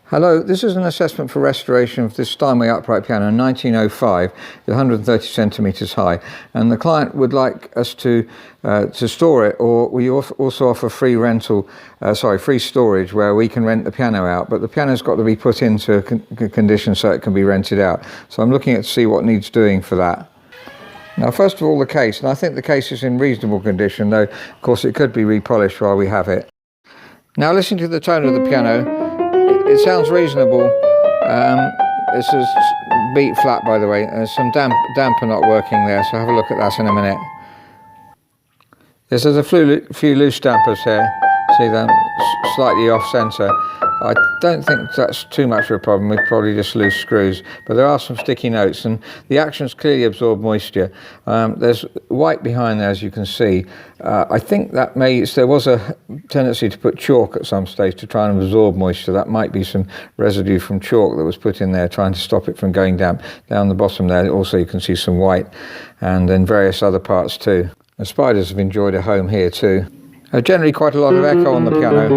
Hello, this is an assessment for restoration of this Steinway upright piano in 1905, 130 centimetres high, and the client would like us to store it, or we also offer free storage where we can rent the piano out, but the piano's got to be put into a condition so it can be rented out. So I'm looking at to see what needs doing for that. Now, first of all, the case, and I think the case is in reasonable condition, though of course it could be repolished while we have it. Now, listening to the tone of the piano, it sounds reasonable. This is beat flat, by the way. There's some damper not working there, so have a look at that in a minute. There's a few loose dampers here. See them slightly off centre. I don't think that's too much of a problem. We've probably just loose screws, but there are some sticky notes, and the actions clearly absorb moisture. There's white behind there, as you can see. I think that there was a tendency to put chalk at some stage to try and absorb moisture. That might be some residue from chalk that was put in there, trying to stop it from going damp. Down the bottom there, also you can see some white, and then various other parts too. The spiders have enjoyed a home here too. Generally quite a lot of echo on the piano.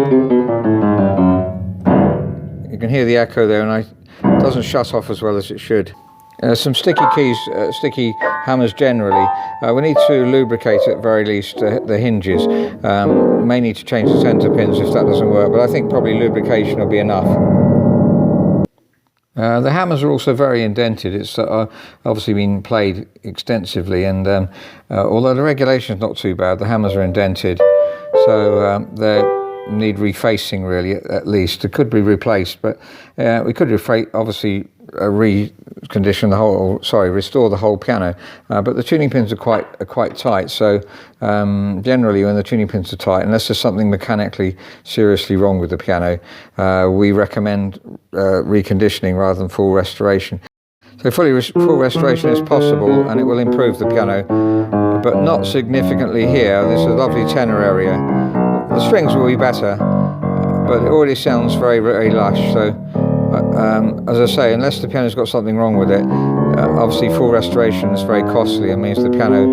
You can hear the echo there, and it doesn't shut off as well as it should. Some sticky keys, sticky hammers generally. We need to lubricate at very least the hinges. May need to change the centre pins if that doesn't work, but I think probably lubrication will be enough. The hammers are also very indented. It's obviously been played extensively, and although the regulation is not too bad, the hammers are indented, so they need refacing really at least. It could be replaced, but we could obviously restore the whole piano. But the tuning pins are quite tight, so generally when the tuning pins are tight, unless there's something mechanically seriously wrong with the piano, we recommend reconditioning rather than full restoration. So full restoration is possible, and it will improve the piano, but not significantly here. This is a lovely tenor area. The strings will be better, but it already sounds very, very lush. So, as I say, unless the piano's got something wrong with it, obviously full restoration is very costly. It means the piano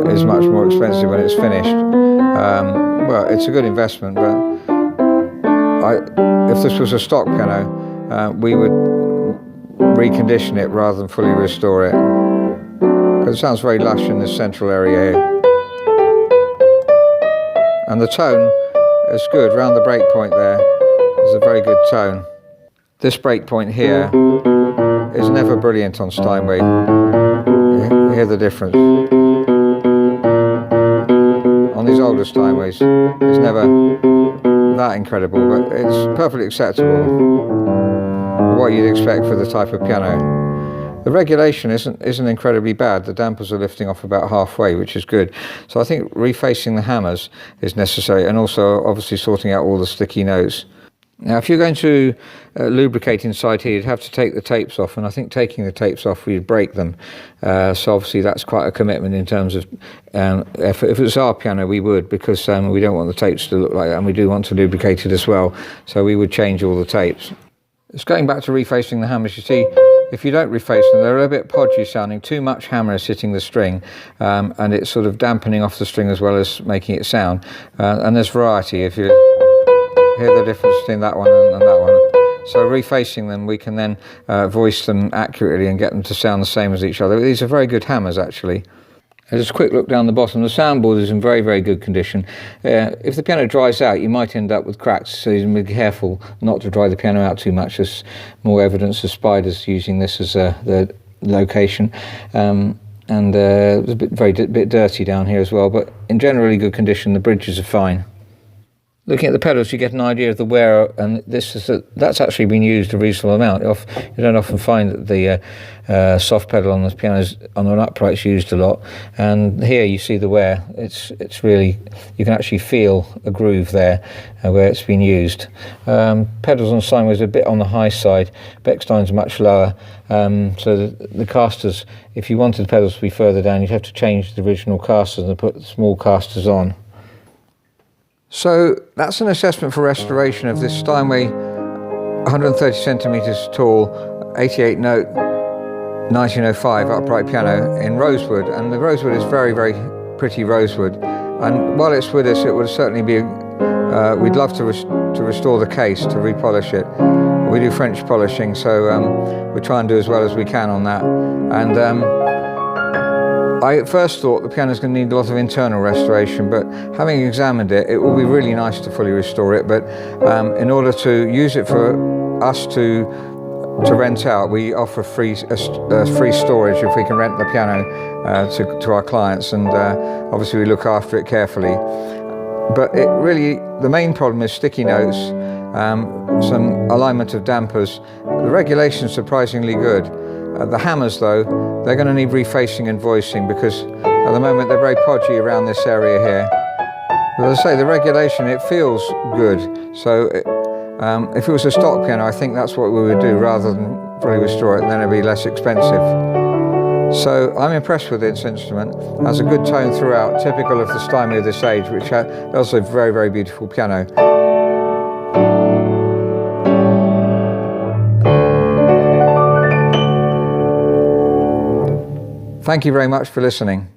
is much more expensive when it's finished. Well, it's a good investment, but if this was a stock piano, we would recondition it rather than fully restore it, because it sounds very lush in this central area here. And the tone is good, round the break point there. There's a very good tone. This break point here is never brilliant on Steinway. You hear the difference. On these older Steinways, it's never that incredible, but it's perfectly acceptable. What you'd expect for the type of piano. The regulation isn't incredibly bad. The dampers are lifting off about halfway, which is good. So I think refacing the hammers is necessary, and also obviously sorting out all the sticky notes. Now, if you're going to lubricate inside here, you'd have to take the tapes off, and I think taking the tapes off, we'd break them. So obviously that's quite a commitment in terms of if it was our piano, we would, because we don't want the tapes to look like that, and we do want to lubricate it as well. So we would change all the tapes. It's going back to refacing the hammers. You see, if you don't reface them, they're a bit podgy sounding. Too much hammer is hitting the string, and it's sort of dampening off the string as well as making it sound. And there's variety. If you hear the difference between that one and that one. So refacing them, we can then voice them accurately and get them to sound the same as each other. These are very good hammers, actually. Just a quick look down the bottom. The soundboard is in very, very good condition. If the piano dries out, you might end up with cracks, so you need to be careful not to dry the piano out too much. There's more evidence of spiders using this as the location. It was a bit dirty down here as well, but in generally good condition. The bridges are fine. Looking at the pedals, you get an idea of the wear, and that's actually been used a reasonable amount. You don't often find that the soft pedal on the pianos on an upright's used a lot, and here you see the wear. It's really, you can actually feel a groove there where it's been used. Pedals on Steinway's are a bit on the high side. Bechstein's much lower, so the casters, if you wanted the pedals to be further down, you'd have to change the original casters and put the small casters on. So that's an assessment for restoration of this Steinway 130 centimetres tall, 88 note, 1905 upright piano in rosewood. And the rosewood is very, very pretty rosewood. And while it's with us, it would certainly be, we'd love to restore the case, to repolish it. We do French polishing, so we try and do as well as we can on that. And I at first thought the piano's going to need a lot of internal restoration, but having examined it, it will be really nice to fully restore it. But in order to use it for us to rent out, we offer free storage if we can rent the piano to our clients, and obviously we look after it carefully. But it really, the main problem is sticky notes, some alignment of dampers. The regulation's surprisingly good. The hammers though, they're going to need refacing and voicing, because at the moment they're very podgy around this area here. But as I say, the regulation, it feels good. So if it was a stock piano, I think that's what we would do rather than fully restore it, and then it'd be less expensive. So I'm impressed with this instrument. It has a good tone throughout, typical of the Steinway of this age, which is also a very, very beautiful piano. Thank you very much for listening.